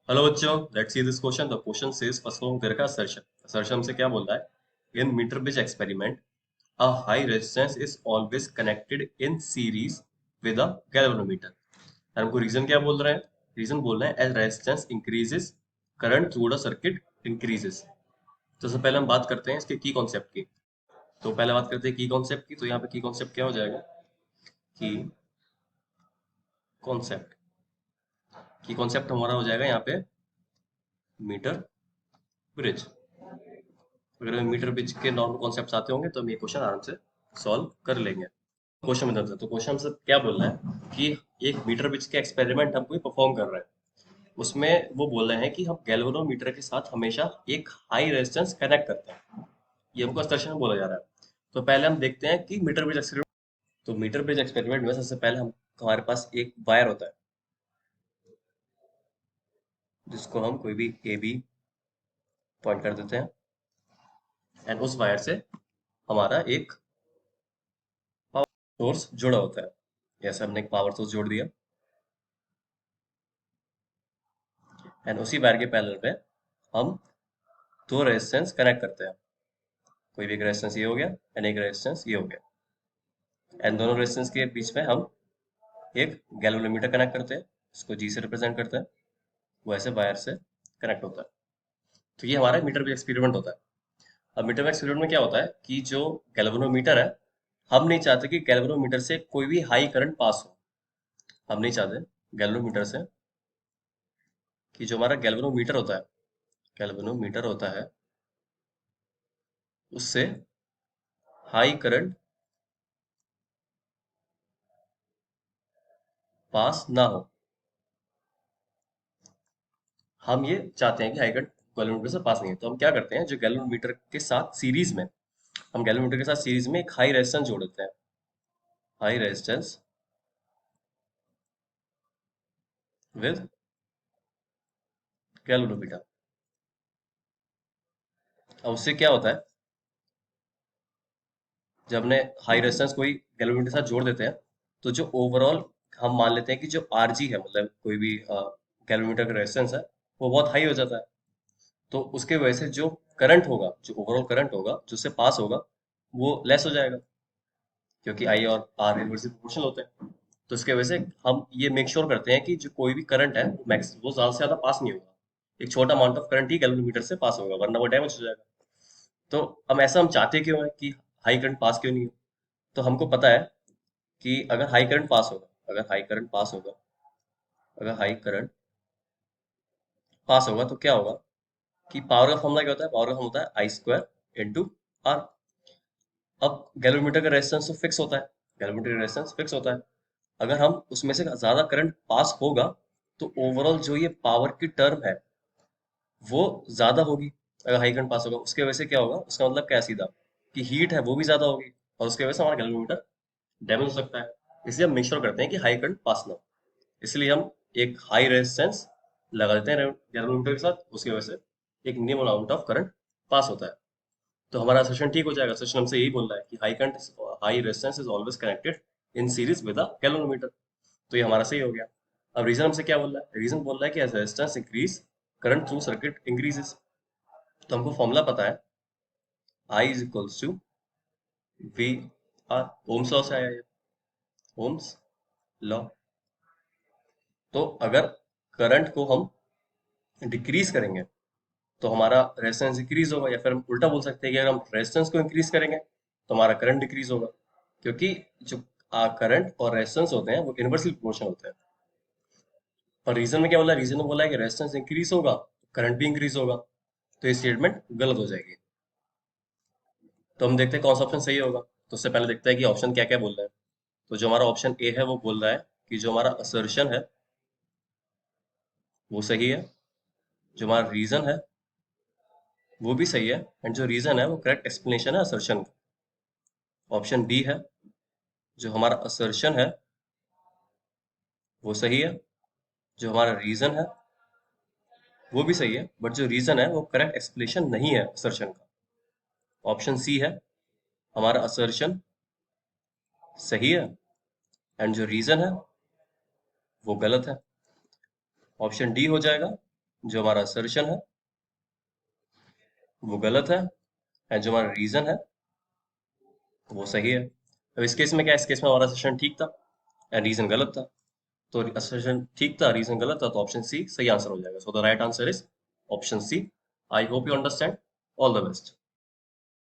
Hello बच्चों, let's see this question. The question says perform करके assertion। assertion हमसे क्या बोल रहा है? In meter bridge experiment a high resistance is always connected in series with a galvanometer. हमको reason क्या बोल रहे हैं? रीजन बोल रहे हैं as resistance increases current through the circuit increases. तो सबसे पहले हम बात करते हैं इसके की कॉन्सेप्ट की। तो पहले बात करते हैं की कॉन्सेप्ट की। तो यहाँ पे की कॉन्सेप्ट क्या हो जाएगा? की कॉन्सेप्ट की कॉन्सेप्ट हमारा हो जाएगा यहाँ पे मीटर ब्रिज। अगर हमें मीटर ब्रिज के नॉर्मल कॉन्सेप्ट्स आते होंगे तो हम ये क्वेश्चन आराम से सॉल्व कर लेंगे। क्वेश्चन में दर्ज है तो क्वेश्चन हमसे क्या बोल रहा है कि एक मीटर ब्रिज के एक्सपेरिमेंट हम कोई परफॉर्म कर रहे हैं। उसमें वो बोल रहे हैं कि हम गैल्वेनोमीटर के साथ हमेशा एक हाई रेजिस्टेंस कनेक्ट करते हैं। ये हमको क्वेश्चन में बोला जा रहा है। तो पहले हम देखते हैं कि मीटर ब्रिज एक्सपेरिमेंट। तो मीटर ब्रिज एक्सपेरिमेंट में सबसे पहले हम हमारे पास एक वायर होता है जिसको हम कोई भी ए बी पॉइंट कर देते हैं। एंड उस वायर से हमारा एक सोर्स जुड़ा होता है। जैसे हमने एक पावर सोर्स जोड़ दिया एंड उसी वायर के पैरेलल पे हम दो रेजिस्टेंस कनेक्ट करते हैं। कोई भी एक रेजिस्टेंस ये हो गया एंड एक रेजिस्टेंस ये हो गया। एंड दोनों रेजिस्टेंस के बीच में हम एक गैल्वेनोमीटर कनेक्ट करते हैं, इसको जी से रिप्रेजेंट करते हैं। वो ऐसे वायर से कनेक्ट होता है। तो ये हमारा मीटर वेव एक्सपेरिमेंट होता है। अब मीटर वेव एक्सपेरिमेंट में क्या होता है कि जो गैल्वेनोमीटर है, हम नहीं चाहते कि गैल्वेनोमीटर से कोई भी हाई करंट पास हो। हम नहीं चाहते गैल्वेनोमीटर से कि जो हमारा गैल्वेनोमीटर होता है उससे हाई करंट पास ना हो। हम ये चाहते हैं कि हाई करंट गैल्वेनोमीटर से पास नहीं है। तो हम क्या करते हैं, जो गैल्वेनोमीटर के साथ सीरीज में हम गैल्वेनोमीटर के साथ सीरीज में एक हाई रेजिस्टेंस जोड़ देते हैं। High resistance with galvanometer. अब उससे क्या होता है, जब हमने हाई रेजिस्टेंस कोई गैल्वेनोमीटर के साथ जोड़ देते हैं तो जो ओवरऑल हम मान लेते हैं कि जो आरजी है, मतलब कोई भी गैल्वेनोमीटर का रेजिस्टेंस है, वो बहुत हाई हो जाता है। तो उसके वजह से जो करंट होगा, जो ओवरऑल करंट होगा जो उससे पास होगा, वो लेस हो जाएगा, क्योंकि आई और आर इनवर्सली प्रोपोर्शनल होते हैं। तो इसके वजह से हम ये मेक श्योर करते हैं कि जो कोई भी करंट है वो मैक्स वो ज्यादा से ज्यादा पास नहीं होगा। एक छोटा amount of current he galvanometer से पास होगा, वरना वो डैमेज हो जाएगा। तो हम ऐसा हम चाहते क्यों है कि हाई करंट पास क्यों नहीं हो? तो हमको पता है कि अगर हाई करंट पास होगा अगर हाई करंट पास होगा तो क्या होगा कि पावर का फॉर्मूला क्या होता है? पावर का फॉर्मूला होता है आई स्क्वायर इंटू आर। अब गैल्वेनोमीटर का रेजिस्टेंस तो फिक्स होता है, गैल्वेनोमीटर का रेजिस्टेंस फिक्स होता है। अगर हम उसमें से ज्यादा करंट पास होगा तो ओवरऑल जो ये पावर की टर्म है वो ज्यादा होगी। अगर हाई करंट पास होगा उसके वजह से क्या होगा, उसका मतलब क्या है सीधा, कि हीट है वो भी ज्यादा होगी और उसके वजह से हमारा गैल्वेनोमीटर डैमेज हो सकता है। इसलिए हम मेक श्योर करते हैं कि हाई करंट पास ना हो। इसलिए हम एक हाई रेजिस्टेंस लगा देते हैं गैल्वेनोमीटर के साथ, उसकी वजह से एक minimum amount of current pass होता है। तो हमारा सेशन ठीक हो जाएगा। सेशन हमसे यही बोल रहा है कि high resistance is always connected in series with a galvanometer. तो ये हमारा सही हो गया। अब रीजन हमसे क्या बोल रहा है? रीजन बोल रहा है कि as resistance increase current through circuit increases. तो हमको फॉर्मूला पता है, I is equals to V R. Ohm's law से आया ये, ओम्स लॉ। तो अगर करंट को हम डिक्रीज करेंगे तो हमारा रेजिस्टेंस इंक्रीज होगा, या फिर हम उल्टा बोल सकते हैं कि अगर हम रेजिस्टेंस को इंक्रीज करेंगे तो हमारा करंट डिक्रीज होगा। क्योंकि जो करंट और रेजिस्टेंस होते हैं वो इनवर्सली प्रोपोर्शनल होते हैं। और रीजन में क्या बोला है? रीजन में बोला है कि रेजिस्टेंस इंक्रीज होगा, करंट भी इंक्रीज होगा। तो ये स्टेटमेंट गलत हो जाएगी। तो हम देखते हैं कौन सा ऑप्शन सही होगा। तो उससे पहले देखते हैं कि ऑप्शन क्या क्या बोल रहा है। तो जो हमारा ऑप्शन ए है वो बोल रहा है कि जो हमारा असर्शन है वो सही है, जो हमारा रीजन है वो भी सही है, एंड जो रीजन है वो करेक्ट एक्सप्लेनेशन है असर्शन का। ऑप्शन बी है, जो हमारा असर्शन है वो सही है, जो हमारा रीजन है वो भी सही है, बट जो रीजन है वो करेक्ट एक्सप्लेनेशन नहीं है असर्शन का। ऑप्शन सी है, हमारा असर्शन सही है एंड जो रीजन है वो गलत है। ऑप्शन डी हो जाएगा, जो हमारा assertion है वो गलत है, एंड जो हमारा रीजन है वो सही है। अब इस केस में क्या है, इस केस में हमारा assertion ठीक था एंड रीजन गलत था। तो assertion ठीक था, रीजन गलत था, तो ऑप्शन सी सही आंसर हो जाएगा। So the right answer is option C. I hope you understand. All the best.